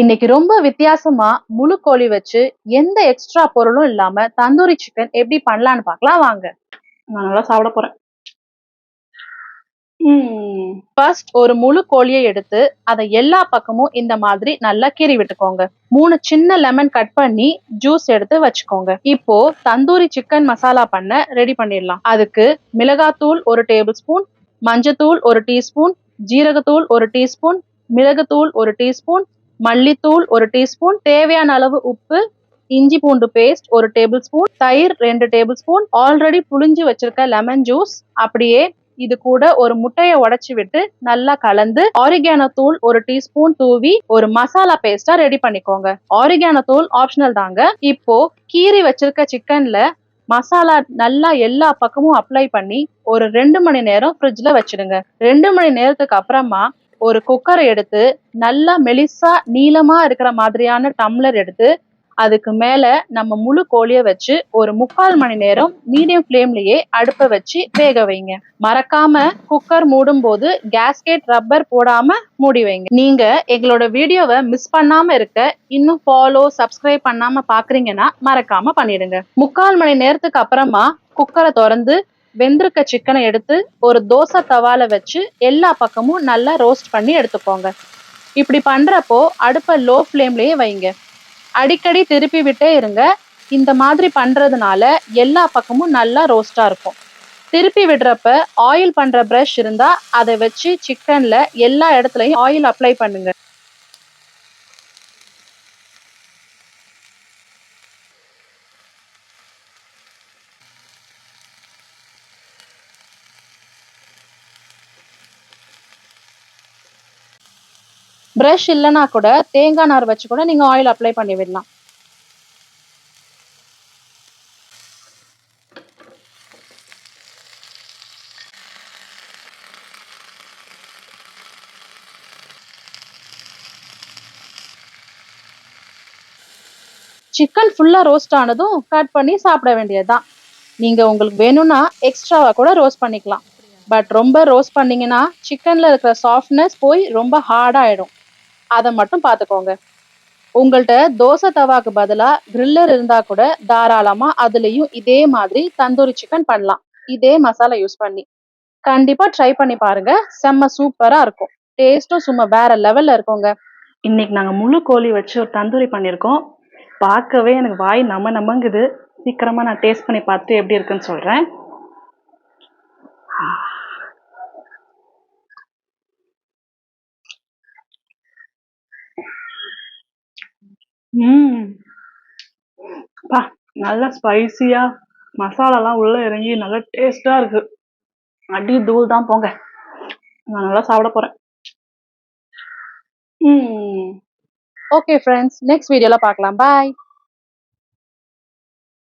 இன்னைக்கு ரொம்ப வித்தியாசமா முழு கோழி வச்சு எந்த எக்ஸ்ட்ரா பொருளும் இல்லாம தந்தூரி சிக்கன் எப்படி பண்ணலான்னு பார்க்கலாம் வாங்க. நான் நல்லா சாப்பிட போறேன். ஃபர்ஸ்ட் ஒரு முழு கோழியை எடுத்து அதை எல்லா பக்கமும் இந்த மாதிரி நல்லா கீறி விட்டுக்கோங்க. 3 சின்ன லெமன் கட் பண்ணி ஜூஸ் எடுத்து வச்சுக்கோங்க. இப்போ தந்தூரி சிக்கன் மசாலா பண்ண ரெடி பண்ணிடலாம். அதுக்கு மிளகாத்தூள் 1 டேபிள் ஸ்பூன், மஞ்சத்தூள் 1 டீஸ்பூன், ஜீரகத்தூள் 1 டீஸ்பூன், மிளகுத்தூள் 1 டீஸ்பூன், மல்லித்தூள் 1 டீஸ்பூன், தேவையான அளவு உப்பு, இஞ்சி பூண்டு பேஸ்ட் 1 டேபிள் ஸ்பூன், தயிர் 2 டேபிள் ஸ்பூன், ஆல்ரெடி புளிஞ்சு வச்சிருக்க லெமன் ஜூஸ், அப்படியே இது கூட ஒரு முட்டையை உடைச்சு விட்டு நல்லா கலந்து ஆரிகானோ தூள் 1 டீஸ்பூன் தூவி ஒரு மசாலா பேஸ்டா ரெடி பண்ணிக்கோங்க. ஆரிகானோ தூள் ஆப்ஷனல் தாங்க. இப்போ கீரி வச்சிருக்க சிக்கன்ல மசாலா நல்லா எல்லா பக்கமும் அப்ளை பண்ணி ஒரு 2 மணி நேரம் ஃப்ரிட்ஜ்ல வச்சிடுங்க. 2 மணி நேரத்துக்கு அப்புறமா ஒரு குக்கரை எடுத்து நல்லா மெலிசா நீளமா இருக்கிற மாதிரியான டம்ளர் எடுத்து அதுக்கு மேல நம்ம முழு கோழிய வச்சு ஒரு 3/4 மணி நேரம் மீடியம் ஃப்ளேம்லயே அடுப்பை வச்சு வேக வைங்க. மறக்காம குக்கர் மூடும் போது கேஸ்கெட் ரப்பர் போடாம மூடி வைங்க. நீங்க எங்களோட வீடியோவை மிஸ் பண்ணாம இருக்க இன்னும் ஃபாலோ சப்ஸ்கிரைப் பண்ணாம பாக்குறீங்கன்னா மறக்காம பண்ணிடுங்க. 3/4 மணி நேரத்துக்கு அப்புறமா குக்கரை திறந்து வெந்திருக்க சிக்கனை எடுத்து ஒரு தோசை தவால வச்சு எல்லா பக்கமும் நல்லா ரோஸ்ட் பண்ணி எடுத்துக்கோங்க. இப்படி பண்றப்போ அடுப்பை லோ ஃப்ளேம்லயே வைங்க. அடிக்கடி திருப்பி விட்டே இருங்க. இந்த மாதிரி பண்றதுனால எல்லா பக்கமும் நல்லா ரோஸ்டா இருக்கும். திருப்பி விடுறப்ப ஆயில் பண்ற பிரஷ் இருந்தா அதை வச்சு சிக்கன்ல எல்லா இடத்துலயும் ஆயில் அப்ளை பண்ணுங்க. பிரஷ் இல்லைன்னா கூட தேங்காய் நார் வச்சு கூட நீங்க ஆயில் அப்ளை பண்ணி விடலாம். சிக்கன் ஃபுல்லா ரோஸ்ட் ஆனதும் கட் பண்ணி சாப்பிட வேண்டியதுதான். நீங்க உங்களுக்கு வேணும்னா எக்ஸ்ட்ராவா கூட ரோஸ்ட் பண்ணிக்கலாம். பட் ரொம்ப ரோஸ்ட் பண்ணீங்கன்னா சிக்கன்ல இருக்கிற சாஃப்ட்னஸ் போய் ரொம்ப ஹார்ட் ஆயிடும். அதை மட்டும் பார்த்துக்கோங்க. உங்கள்கிட்ட தோசை தவாக்கு பதிலா கிரில்லர் இருந்தா கூட தாராளமா அதுலயும் இதே மாதிரி தந்தூரி சிக்கன் பண்ணலாம். இதே மசாலா யூஸ் பண்ணி கண்டிப்பா ட்ரை பண்ணி பாருங்க. செம்ம சூப்பரா இருக்கும். டேஸ்டும் சும்மா வேற லெவல்ல இருக்குங்க. இன்னைக்கு நாங்க முழு கோழி வச்சு ஒரு தந்தூரி பண்ணியிருக்கோம். பார்க்கவே எனக்கு வாய் நமங்குது. சீக்கிரமா நான் டேஸ்ட் பண்ணி பார்த்துட்டு எப்படி இருக்குன்னு சொல்றேன். நல்லா ஸ்பைசியா மசாலாலாம் உள்ள இறங்கி நல்லா டேஸ்டா இருக்கு. அடி தூள் தான் போங்க. நான் நல்லா சாப்பிட போறேன். ஓகே ஃப்ரெண்ட்ஸ், நெக்ஸ்ட் வீடியோல பார்க்கலாம். பாய்.